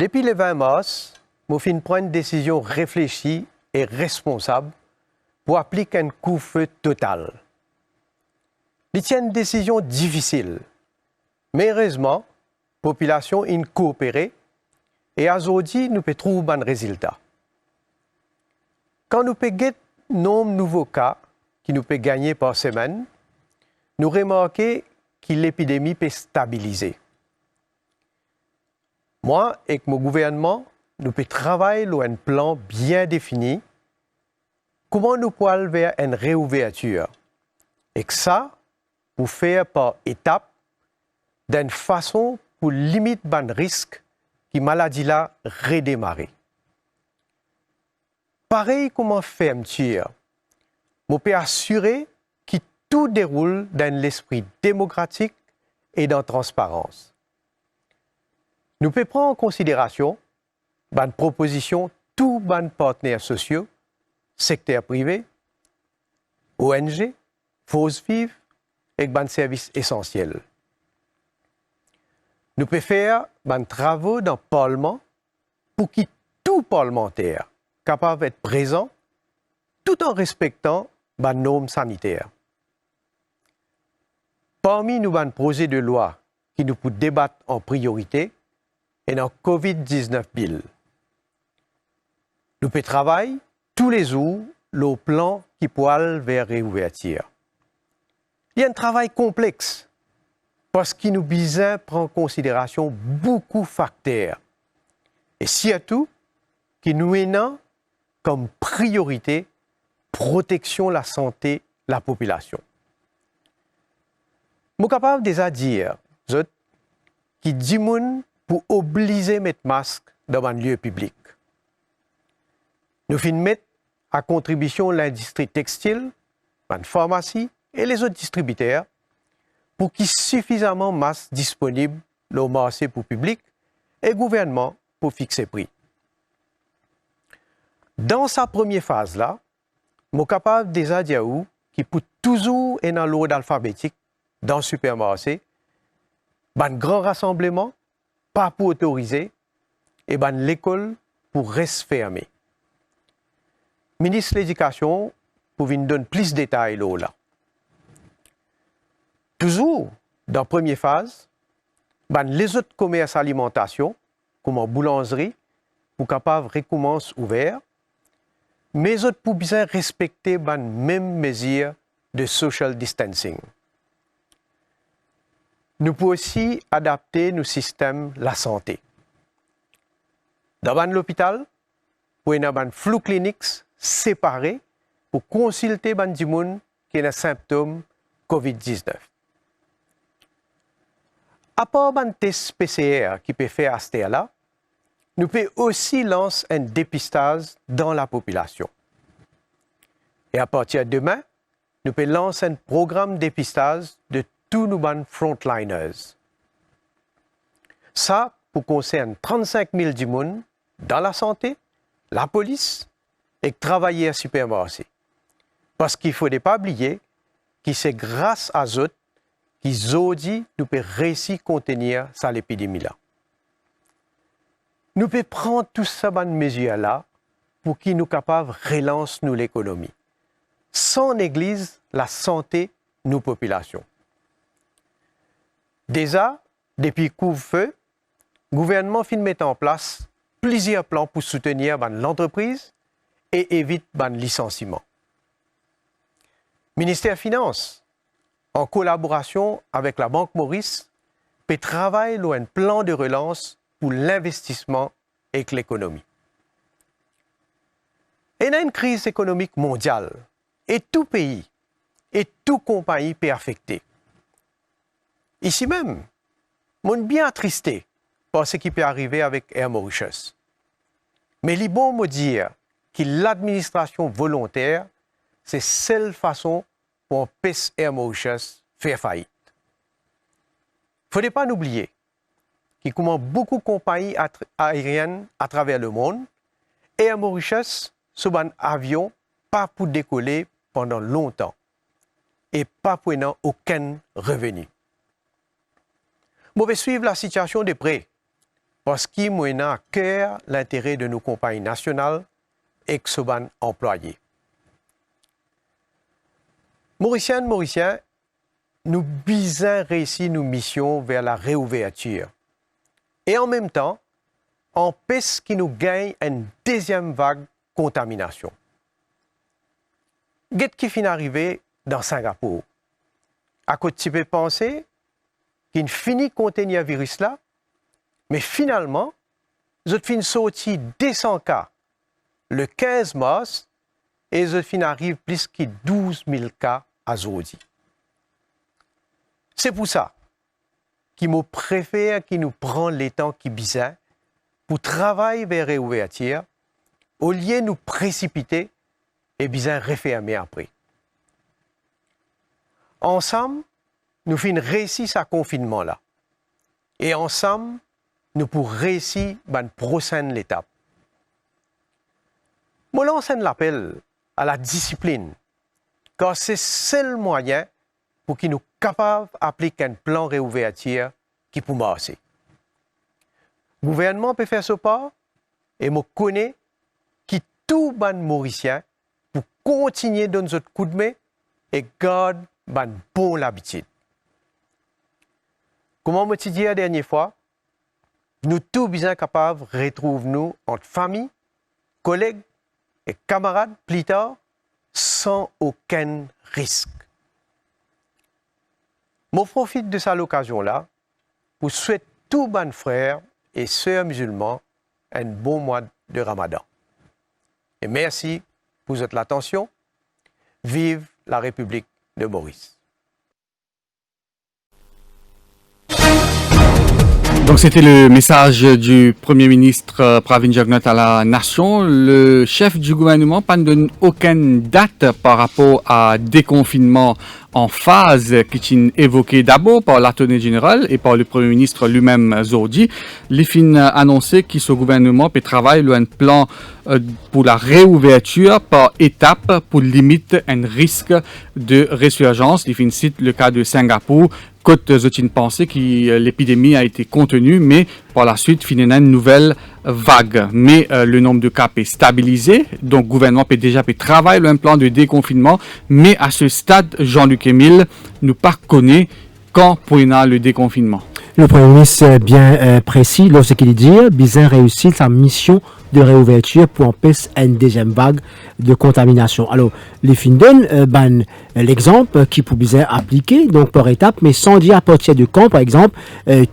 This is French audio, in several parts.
Depuis le 20 mars, nous fin prendre une décision réfléchie et responsable pour appliquer un couvre-feu total. C'est une décision difficile, mais heureusement, la population a coopéré et aujourd'hui, nous pouvons trouver un résultat. Quand nous pouvons gagner nombre de nouveaux cas qui nous peuvent gagner par semaine, nous remarquons que l'épidémie peut stabiliser. Moi et mon gouvernement, nous pouvons travailler sur un plan bien défini, comment nous pouvons aller vers une réouverture. Et que ça, pour faire par étapes, d'une façon pour limiter le risque que la maladie là redémarre. Pareil comme en fermeture, on peut assurer que tout déroule dans l'esprit démocratique et dans la transparence. Nous pouvons prendre en considération les propositions de tous les partenaires sociaux, secteur privé, ONG, forces vives et les services essentiels. Nous pouvons faire des travaux dans le Parlement pour que tout parlementaire capable d'être présent tout en respectant les normes sanitaires. Parmi nous, les projets de loi qui nous pouvons débattre en priorité est dans COVID-19 Bill. Nous pouvons travailler tous les jours le plan qui peut aller vers réouverture. Il y a un travail complexe parce qu'il nous besoin prendre en considération beaucoup de facteurs et surtout qui nous est comme priorité protection de la santé de la population. Je suis capable déjà de dire qui dit pour obliger à mettre masque dans un lieu public. Nous finissons mettre à contribution l'industrie textile, la pharmacie et les autres distributeurs pour qu'il y ait suffisamment de masques disponibles au marché pour le public et le gouvernement pour fixer le prix. Dans sa première phase-là, je suis capable déjà de dire qu'il peut toujours être dans l'ordre alphabétique dans le supermarché, un grand rassemblement, pas pour autoriser, et l'école pour rester fermée. Le ministre de l'Éducation pour nous donner plus de détails là. Toujours dans la première phase, les autres commerces alimentation, comme en boulangerie, pour capables de recommencer ouverts, mais autres pour bien respecter les mêmes mesures de social distancing. Nous pouvons aussi adapter nos systèmes de la santé. Dans l'hôpital, nous avons des flux cliniques séparés pour consulter les gens qui ont des symptômes COVID-19. À part les tests PCR qui peuvent faire à ce là, nous pouvons aussi lancer un dépistage dans la population. Et à partir de demain, nous pouvons lancer un programme de dépistage de tous nos frontliners. Ça pour concerner 35 000 personnes dans la santé, la police et travailler à supermarché. Parce qu'il ne faut pas oublier que c'est grâce à eux qu'aujourd'hui nous pouvons réussir à contenir cette épidémie-là. Nous pouvons prendre toutes ces mesures-là pour qu'ils nous capables de relancer l'économie, sans négliger la santé de nos populations. Déjà, depuis le couvre-feu, le gouvernement finit de mettre en place plusieurs plans pour soutenir l'entreprise et éviter le licenciement. Le ministère des Finances, en collaboration avec la Banque Maurice, peut travailler sur un plan de relance pour l'investissement et l'économie. Il y a une crise économique mondiale et tout pays et toute compagnie peut affecter. Ici même, je suis bien attristé par ce qui peut arriver avec Air Mauritius. Mais il est bon de dire que l'administration volontaire, c'est la seule façon pour empêcher Air Mauritius faire faillite. Il ne faut pas oublier que comme beaucoup de compagnies aériennes à travers le monde, Air Mauritius, c'est un avion pas pour décoller pendant longtemps et pas pour aucun revenu. Je vais suivre la situation de près parce qu'il mène à cœur l'intérêt de nos compagnies nationales et que ce ban employés. Mauriciens, nous bisons réussir nos missions vers la réouverture. Et en même temps, empêche qu'il nous gagne une deuxième vague de contamination. Qu'est-ce qui finit arrivé dans Singapour? À quoi tu peux penser qu'il finit de contenir le virus là, mais finalement, ils ont sorti 200 cas le 15 mars et ils ont arrivé plus que 12 000 cas à aujourd'hui. C'est pour ça qu'il me préfère qu'il nous prenne les temps qui besoin pour travailler vers la réouverture, au lieu de nous précipiter et bien refermer après. Ensemble, nous finissons réussir ce confinement-là. Et ensemble, nous pourrons réussir la prochaine étape. Je lance un appel à la discipline, car c'est le seul moyen pour qu'il nous capables d'appliquer un plan de réouverture qui peut marcher. Le gouvernement peut faire ce pas, et je connais que tout les Mauriciens pour continuer de donner notre coup de main et garder une bonne habitude. Comme je dit la dernière fois, nous tous bien capables de retrouver nous entre famille, collègues et camarades plus tard sans aucun risque. Je profite de cette occasion-là pour souhaiter tous mes frères et sœurs musulmans un bon mois de Ramadan. Et merci pour votre attention. Vive la République de Maurice. Donc c'était le message du Premier ministre Pravin Jugnauth à la nation. Le chef du gouvernement ne donne aucune date par rapport à déconfinement en phase qui est évoqué d'abord par l'Attorney General et par le Premier ministre lui-même aujourd'hui. Il a annoncé que ce gouvernement peut travailler sur un plan pour la réouverture par étapes pour limiter un risque de résurgence. Il cite le cas de Singapour. Côte Zotin pensait que l'épidémie a été contenue, mais par la suite, il y a une nouvelle vague. Mais le nombre de cas est stabilisé, donc le gouvernement peut déjà travailler sur un plan de déconfinement, mais à ce stade, Jean-Luc Émile nous pas connaît quand pour le déconfinement. Le Premier ministre est bien précis lorsqu'il dit Bizin réussit sa mission de réouverture pour empêcher une deuxième vague de contamination. Alors, les fins donnent l'exemple qui peut bien appliquer donc par étape, mais sans dire à partir de quand, par exemple,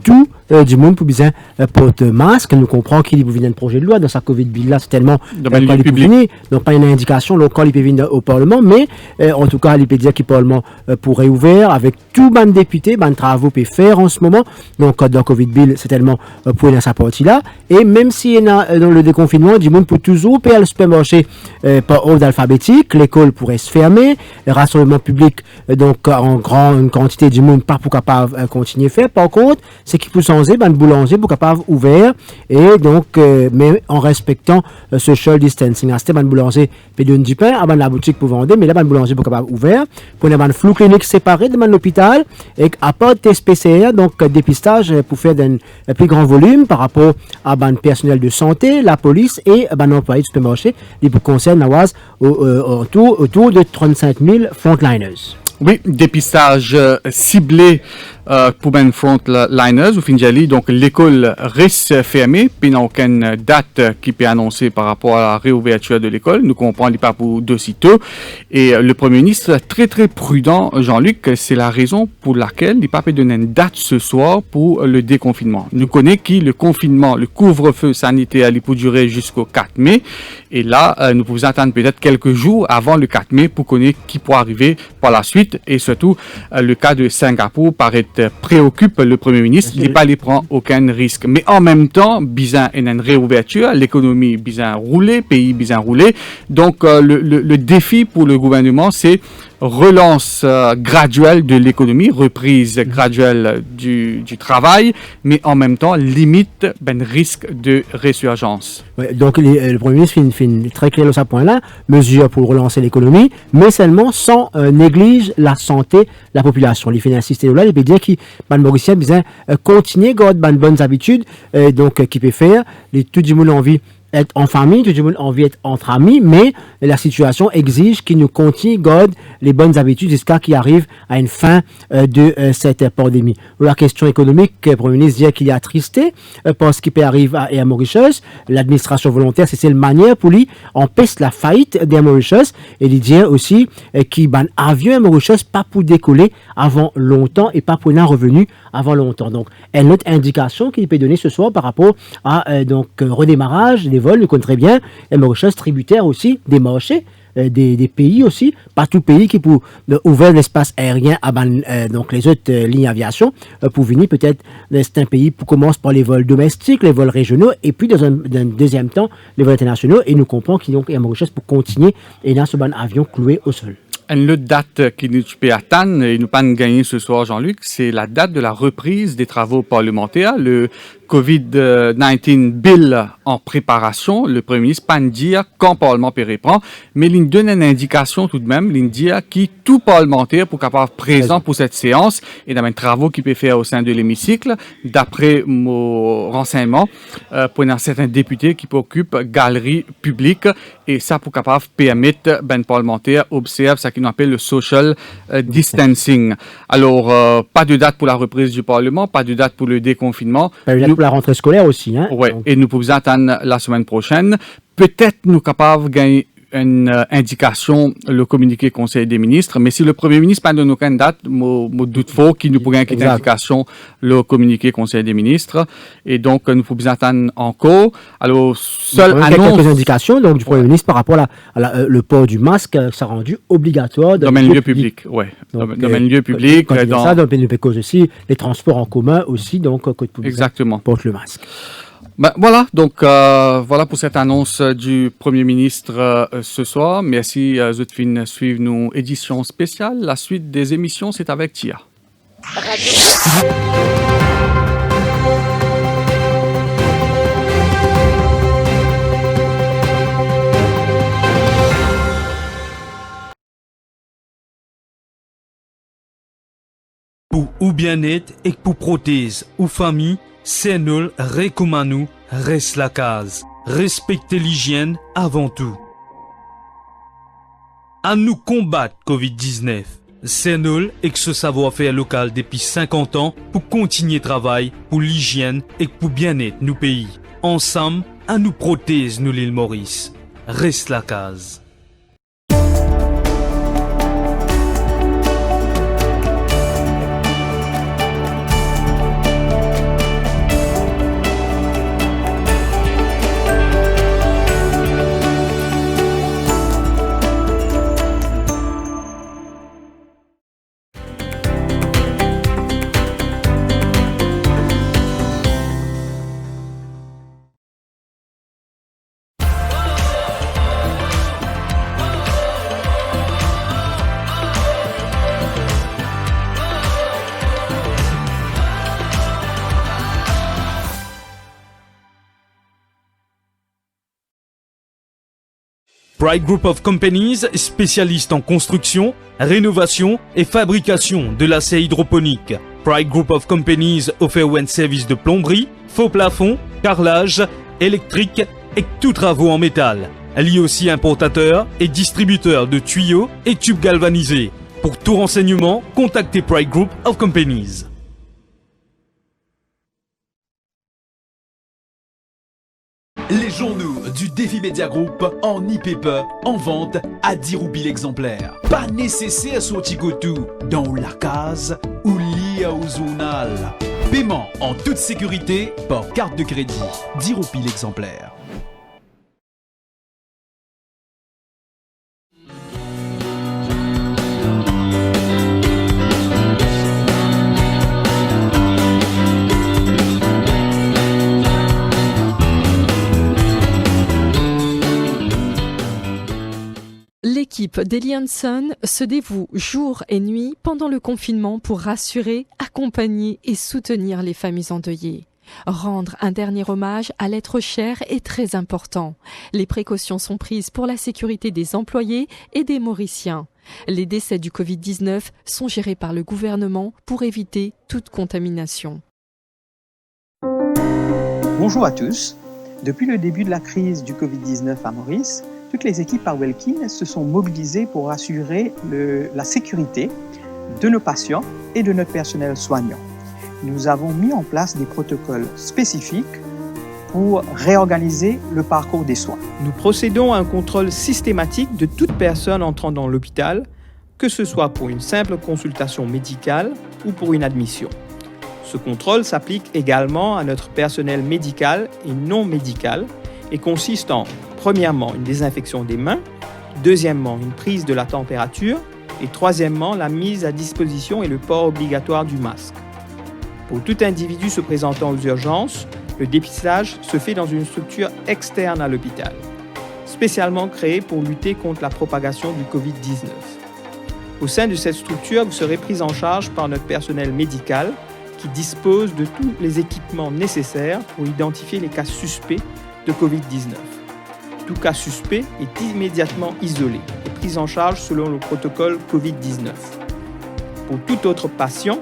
tout du monde peut bien porte masque. Nous comprenons qu'il peut venir un projet de loi dans sa Covid bill là, c'est tellement quand il peut venir, donc pas une indication quand il peut venir au Parlement, mais en tout cas, il peut dire que le Parlement pour réouvrir avec tout ban député, ban travaux peut faire en ce moment. Donc dans Covid bill, c'est tellement pour dans sa partie là, et même si il y a dans le déconfinement, du monde peut toujours payer le supermarché par ordre alphabétique, l'école pourrait se fermer, le rassemblement public donc en grande quantité du monde pas pour capable continuer à faire. Par contre, c'est qu'il peut changer le boulanger pour capable ouvert et donc mais en respectant ce social distancing. À ce boulanger peut donner du pain avant la boutique pour vendre, mais là le boulanger pour capable ouvert pour une flou clinique séparé de l'hôpital et à part test PCR donc dépistage pour faire un plus grand volume par rapport à le personnel de santé, la police et l'employé du supermarché qui concerne autour de 35 000 frontliners. Oui, dépistage ciblé pour les frontliners, au Finjali, donc l'école reste fermée, puis il n'y a aucune date qui peut annoncer par rapport à la réouverture de l'école. Nous comprenons pas pour de sitôt. Et le Premier ministre, très très prudent, Jean-Luc, c'est la raison pour laquelle il ne peut pas donner une date ce soir pour le déconfinement. Nous connaissons que le confinement, le couvre-feu sanitaire, il peut durer jusqu'au 4 mai. Et là, nous pouvons attendre peut-être quelques jours avant le 4 mai pour connaître qui pourra arriver par la suite. Et surtout, le cas de Singapour paraît préoccupe le Premier ministre. Il n'est pas allé prendre aucun risque. Mais en même temps, Bizin est une réouverture, l'économie Bizin roulée, pays Bizin roulé. Donc, le défi pour le gouvernement, c'est relance graduelle de l'économie, reprise graduelle du travail, mais en même temps limite risque de résurgence. Ouais, donc le Premier ministre fait très clair sur ce point-là, mesures pour relancer l'économie, mais seulement sans négliger la santé de la population. Il fait insister là, il peut dire que les Mauriciens besoin continuer à garder de bonnes habitudes, donc qui peut faire, tout le monde a envie être en famille, tout le monde a envie d'être entre amis, mais la situation exige qu'il nous continue garde les bonnes habitudes jusqu'à qu'il arrive à une fin de cette pandémie. La question économique, le Premier ministre dit qu'il est attristé parce qu'il peut arriver à Mauritius. L'administration volontaire, c'est la manière pour lui empêcher la faillite des Mauritius. Et il dit aussi qu'il ban avion à Mauritius pas pour décoller avant longtemps et pas pour un revenu avant longtemps. Donc, une autre indication qu'il peut donner ce soir par rapport à redémarrage des vols, nous connaissons très bien, et Mauritius tributaire aussi des marchés, des pays aussi, pas tout pays qui pour ouvrir l'espace aérien à donc les autres lignes d'aviation pour venir peut-être c'est un pays pour commencer par les vols domestiques, les vols régionaux et puis dans un deuxième temps les vols internationaux et nous comprenons qu'il y a Mauritius pour continuer et dans ce ban avion cloué au sol. Une autre date qui nous peut attendre et nous pas gagner ce soir, Jean-Luc, c'est la date de la reprise des travaux parlementaires. Le COVID-19 bill en préparation, le Premier ministre pas dire quand le Parlement peut reprendre, mais il donne une indication tout de même, il dit qui tout parlementaire pour capable présent pour cette séance et dans les travaux qu'il peut faire au sein de l'hémicycle, d'après mon renseignement, pour un certain député qui occupe galerie publique et ça pour capable permettre ben parlementaire observe ça qu'on appelle le social distancing. Alors pas de date pour la reprise du Parlement, pas de date pour le déconfinement. Pour la rentrée scolaire aussi. Hein? Oui, et nous pouvons attendre la semaine prochaine. Peut-être nous capables de gagner une indication, le communiqué Conseil des ministres, mais si le Premier ministre n'a pas donné aucune date, je doute fort qu'il nous pourrait gagner une indication, le communiqué Conseil des ministres. Et donc, nous pouvons attendre encore. Alors, seule annonce... quelques indications donc, du Premier ministre par rapport à le port du masque, ça rendu obligatoire dans le lieu public. Oui, dans le lieu public. Ça, dans le cause aussi, les transports en commun aussi, donc, côté public. Exactement. Porte le masque. Ben, voilà, donc voilà pour cette annonce du Premier ministre ce soir. Merci Zoutfine suivre nos éditions spéciales. La suite des émissions, c'est avec Tia. Pour ou bien-être et pour prothèse ou famille, c'est nous recommandons reste la case. Respectez l'hygiène avant tout. À nous combattre Covid-19. C'est nous et que ce savoir-faire local depuis 50 ans pour continuer travail pour l'hygiène et pour bien-être nous pays. Ensemble, à nous prothèse nous l'île Maurice. Reste la case. Pride Group of Companies, spécialiste en construction, rénovation et fabrication de l'acier hydroponique. Pride Group of Companies offre un service de plomberie, faux plafond, carrelage, électrique et tous travaux en métal. Elle est aussi importateur et distributeur de tuyaux et tubes galvanisés. Pour tout renseignement, contactez Pride Group of Companies. Les journaux du Défi Media Group en e-paper en vente à 10 roupies l'exemplaire. Pas nécessaire sortir tout dans la case ou lié au journal. Paiement en toute sécurité par carte de crédit. 10 roupies l'exemplaire. L'équipe L'équipe d'Eli Hanson se dévoue jour et nuit pendant le confinement pour rassurer, accompagner et soutenir les familles endeuillées. Rendre un dernier hommage à l'être cher est très important. Les précautions sont prises pour la sécurité des employés et des Mauriciens. Les décès du Covid-19 sont gérés par le gouvernement pour éviter toute contamination. Bonjour à tous. Depuis le début de la crise du Covid-19 à Maurice, toutes les équipes à Welkin se sont mobilisées pour assurer la sécurité de nos patients et de notre personnel soignant. Nous avons mis en place des protocoles spécifiques pour réorganiser le parcours des soins. Nous procédons à un contrôle systématique de toute personne entrant dans l'hôpital, que ce soit pour une simple consultation médicale ou pour une admission. Ce contrôle s'applique également à notre personnel médical et non médical et consiste en, premièrement, une désinfection des mains, deuxièmement, une prise de la température et troisièmement, la mise à disposition et le port obligatoire du masque. Pour tout individu se présentant aux urgences, le dépistage se fait dans une structure externe à l'hôpital, spécialement créée pour lutter contre la propagation du Covid-19. Au sein de cette structure, vous serez pris en charge par notre personnel médical qui dispose de tous les équipements nécessaires pour identifier les cas suspects de Covid-19. Tout cas suspect est immédiatement isolé et pris en charge selon le protocole Covid-19. Pour tout autre patient,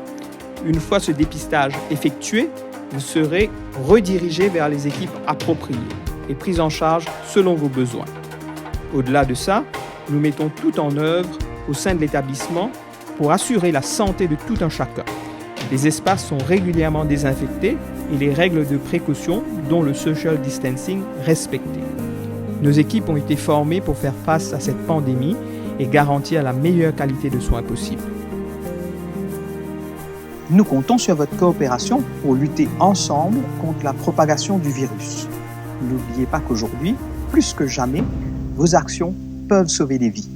une fois ce dépistage effectué, vous serez redirigé vers les équipes appropriées et prises en charge selon vos besoins. Au-delà de ça, nous mettons tout en œuvre au sein de l'établissement pour assurer la santé de tout un chacun. Les espaces sont régulièrement désinfectés et les règles de précaution, dont le social distancing, respectées. Nos équipes ont été formées pour faire face à cette pandémie et garantir la meilleure qualité de soins possible. Nous comptons sur votre coopération pour lutter ensemble contre la propagation du virus. N'oubliez pas qu'aujourd'hui, plus que jamais, vos actions peuvent sauver des vies.